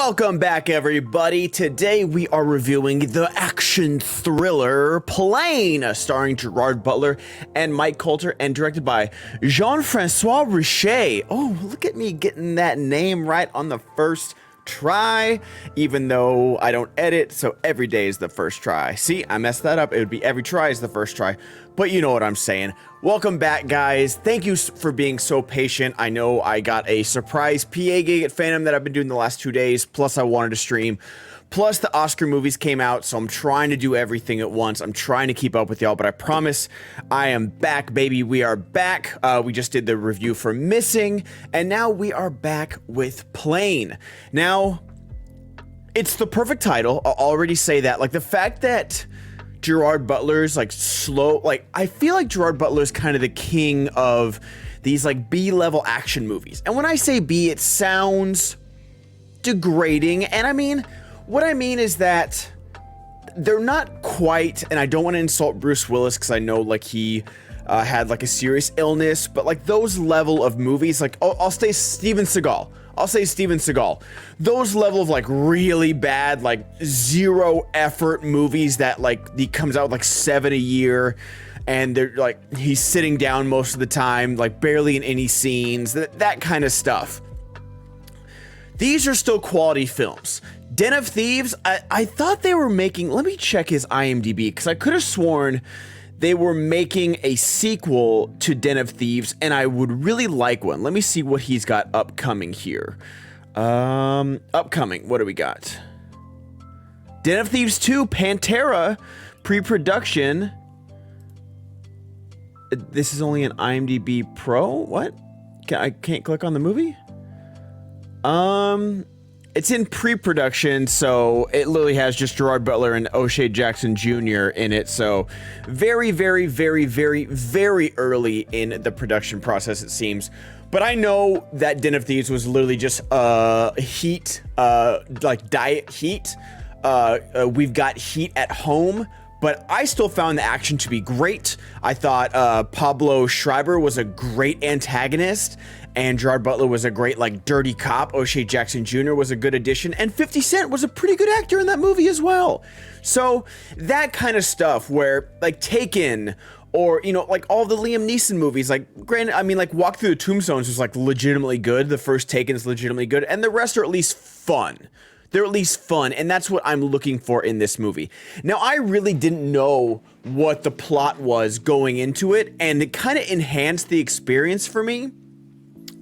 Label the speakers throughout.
Speaker 1: Welcome back, everybody. Today we are reviewing the action thriller Plane, starring Gerard Butler and Mike Colter, and directed by Jean-Francois Richet. Oh, look at me getting that name right on the first try, even though I don't edit, so every day is the first try. See, I messed that up. It would be every try is the first try, but you know what I'm saying. Welcome back, guys. Thank you for being so patient. I know I got a surprise PA gig at Phantom that I've been doing the last 2 days, plus I wanted to stream, plus the Oscar movies came out, so I'm trying to do everything at once. I'm trying to keep up with y'all, but I promise I am back, baby. We are back. We just did the review for Missing, and now we are back with Plane. Now, it's the perfect title. I'll already say that. Like, the fact that Gerard Butler's like slow, like I feel like Gerard Butler's kind of the king of these like B-level action movies. And when I say B, it sounds degrading. And I mean, what I mean is that they're not quite, and I don't want to insult Bruce Willis because I know like he had like a serious illness, but like those level of movies, like I'll say Steven Seagal. I'll say Steven Seagal. Those level of like really bad, like zero effort movies that like he comes out with like 7 a year and they're like, he's sitting down most of the time, like barely in any scenes, that kind of stuff. These are still quality films. Den of Thieves, I thought they were making, let me check his IMDb because I could have sworn they were making a sequel to Den of Thieves, and I would really like one. Let me see what he's got upcoming here. Upcoming, what do we got? Den of Thieves 2, Pantera, pre-production. This is only an IMDb Pro? What? I can't click on the movie? It's in pre-production, so it literally has just Gerard Butler and O'Shea Jackson Jr. in it, so very, very, very, very, very early in the production process, it seems. But I know that Den of Thieves was literally just heat, like diet heat. We've got heat at home, but I still found the action to be great. I thought Pablo Schreiber was a great antagonist, and Gerard Butler was a great, like, dirty cop. O'Shea Jackson Jr. was a good addition, and 50 Cent was a pretty good actor in that movie as well. So that kind of stuff where, like, Taken, or, you know, like, all the Liam Neeson movies, like, granted, I mean, like, Walk Through the Tombstones was, like, legitimately good. The first Taken is legitimately good, and the rest are at least fun. They're at least fun, and that's what I'm looking for in this movie. Now, I really didn't know what the plot was going into it, and it kind of enhanced the experience for me.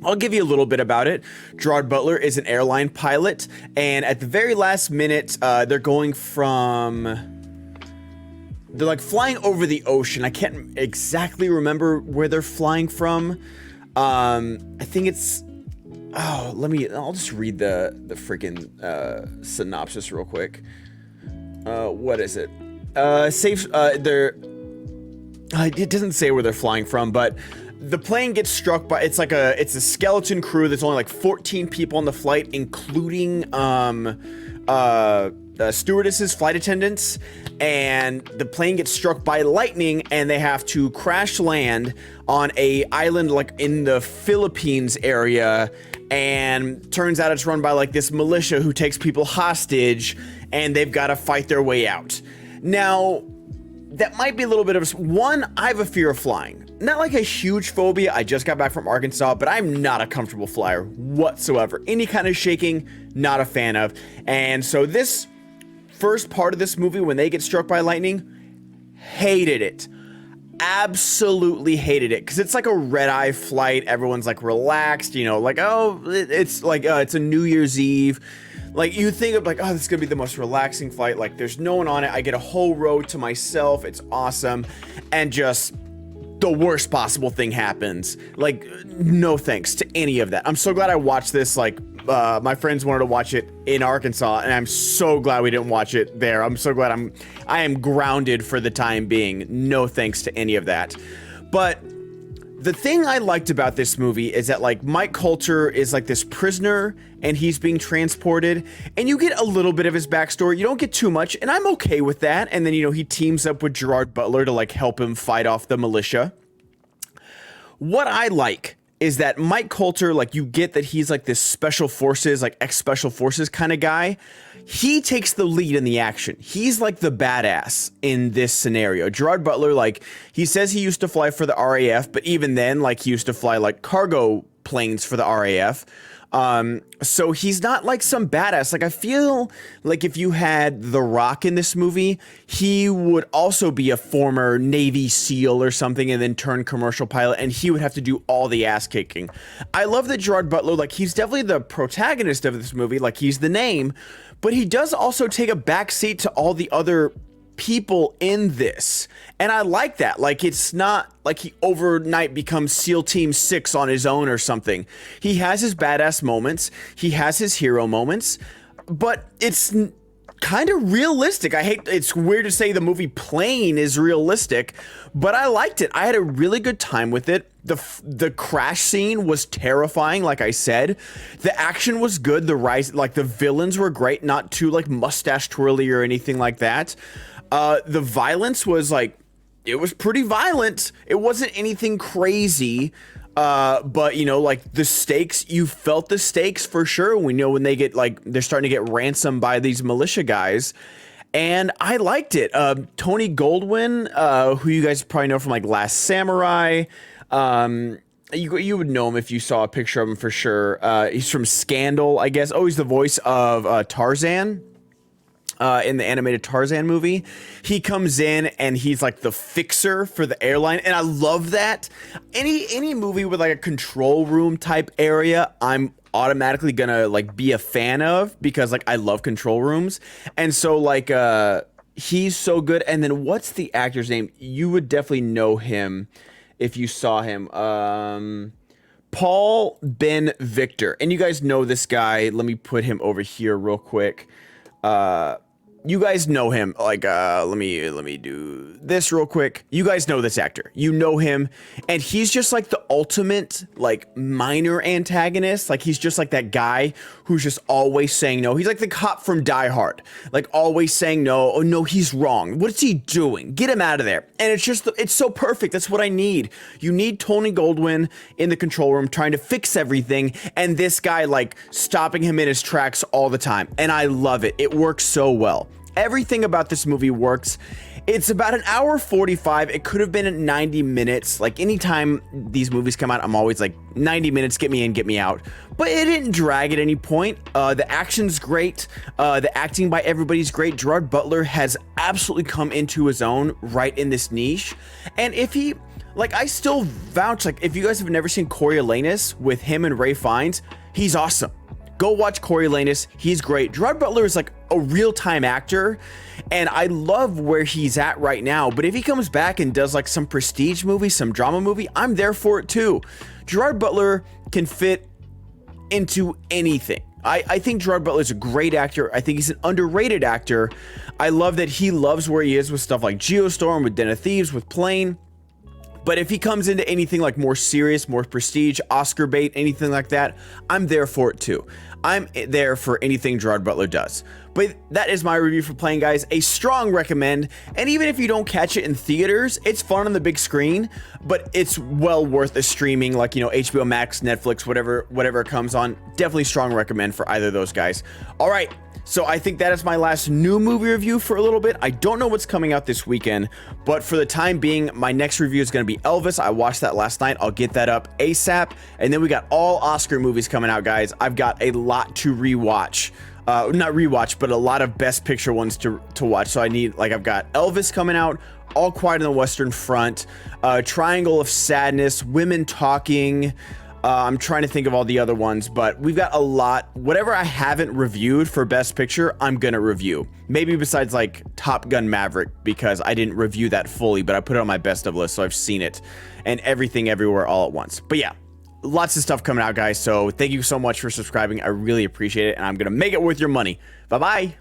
Speaker 1: I'll give you a little bit about it. Gerard Butler is an airline pilot, and at the very last minute, they're going from... They're like flying over the ocean. I can't exactly remember where they're flying from. I think it's... Oh, I'll just read the freaking synopsis real quick. What is it? It doesn't say where they're flying from, but the plane gets struck by, it's a skeleton crew. There's only like 14 people on the flight, including stewardesses, flight attendants, and the plane gets struck by lightning, and they have to crash land on a island like in the Philippines area, and turns out it's run by like this militia who takes people hostage, and they've got to fight their way out. Now, that might be a little bit of one, I have a fear of flying. Not like a huge phobia, I just got back from Arkansas, but I'm not a comfortable flyer whatsoever. Any kind of shaking, not a fan of. And so this first part of this movie, when they get struck by lightning, hated it. Absolutely hated it, because it's like a red-eye flight. Everyone's like relaxed, you know, like, oh, it's like, it's a New Year's Eve. Like, you think of like, oh, this is gonna be the most relaxing flight. Like, there's no one on it. I get a whole row to myself. It's awesome. And just the worst possible thing happens. Like, no thanks to any of that. I'm so glad I watched this. Like, my friends wanted to watch it in Arkansas, and I'm so glad we didn't watch it there. I'm so glad I am grounded for the time being. No thanks to any of that. But the thing I liked about this movie is that, like, Mike Colter is like this prisoner, and he's being transported, and you get a little bit of his backstory. You don't get too much, and I'm okay with that. And then, you know, he teams up with Gerard Butler to like help him fight off the militia. What I like is that Mike Colter, like, you get that he's like this special forces, like ex-special forces kind of guy. He takes the lead in the action. He's like the badass in this scenario. Gerard Butler, like, he says he used to fly for the RAF, but even then, like, he used to fly like cargo planes for the RAF. So he's not like some badass. Like, I feel like if you had The Rock in this movie, he would also be a former Navy SEAL or something and then turn commercial pilot, and he would have to do all the ass kicking. I love that Gerard Butler, like, he's definitely the protagonist of this movie, like, he's the name, but he does also take a backseat to all the other people in this, and I like that. Like, it's not like he overnight becomes SEAL Team 6 on his own or something. He has his badass moments, he has his hero moments, but it's kind of realistic. It's weird to say the movie Plane is realistic, but I liked it. I had a really good time with it. The crash scene was terrifying, like I said. The action was good. The villains were great, not too like mustache twirly or anything like that. The violence was like, it was pretty violent. It wasn't anything crazy, but you know, like the stakes, you felt the stakes for sure. We know when they get like, they're starting to get ransomed by these militia guys. And I liked it. Tony Goldwyn, who you guys probably know from like Last Samurai. You would know him if you saw a picture of him for sure. He's from Scandal, I guess. Oh, he's the voice of Tarzan. In the animated Tarzan movie. He comes in and he's like the fixer for the airline, and I love that. Any movie with like a control room type area, I'm automatically gonna like be a fan of, because like I love control rooms. And so like he's so good. And then what's the actor's name? You would definitely know him if you saw him. Paul Ben Victor. And you guys know this guy. Let me put him over here real quick. You guys know him. Like, let me do this real quick. You guys know this actor. You know him, and he's just like the ultimate like minor antagonist. Like, he's just like that guy who's just always saying no. He's like the cop from Die Hard, like always saying no. Oh no, he's wrong. What's he doing? Get him out of there. And it's so perfect. That's what I need. You need Tony Goldwyn in the control room trying to fix everything, and this guy like stopping him in his tracks all the time. And I love it. It works so well. Everything about this movie works. It's about an hour 45. It could have been at 90 minutes. Like, anytime these movies come out, I'm always like, 90 minutes, get me in, get me out. But it didn't drag at any point. The action's great. The acting by everybody's great. Gerard Butler has absolutely come into his own right in this niche. And if he, like, I still vouch, like, if you guys have never seen Coriolanus with him and Ralph Fiennes, he's awesome. Go watch Coriolanus. He's great. Gerard Butler is like a real-time actor, and I love where he's at right now. But if he comes back and does like some prestige movie, some drama movie, I'm there for it too. Gerard Butler can fit into anything. I think Gerard Butler is a great actor. I think he's an underrated actor. I love that he loves where he is with stuff like Geostorm, with Den of Thieves, with Plane. But if he comes into anything like more serious, more prestige, Oscar bait, anything like that, I'm there for it too. I'm there for anything Gerard Butler does. But that is my review for Plane, guys. A strong recommend. And even if you don't catch it in theaters, it's fun on the big screen, but it's well worth a streaming, like, you know, HBO Max, Netflix, whatever it comes on. Definitely strong recommend for either of those guys. All right. So I think that is my last new movie review for a little bit. I don't know what's coming out this weekend, but for the time being, my next review is going to be Elvis. I watched that last night. I'll get that up ASAP. And then we got all Oscar movies coming out, guys. I've got a lot to rewatch. Not rewatch, but a lot of Best Picture ones to watch. So I've got Elvis coming out, All Quiet on the Western Front, Triangle of Sadness, Women Talking. I'm trying to think of all the other ones, but we've got a lot. Whatever I haven't reviewed for Best Picture, I'm gonna review. Maybe besides like Top Gun Maverick, because I didn't review that fully, but I put it on my best of list, so I've seen it. And Everything Everywhere All at Once. But yeah, lots of stuff coming out, guys. So thank you so much for subscribing. I really appreciate it, and I'm gonna make it worth your money. Bye-bye.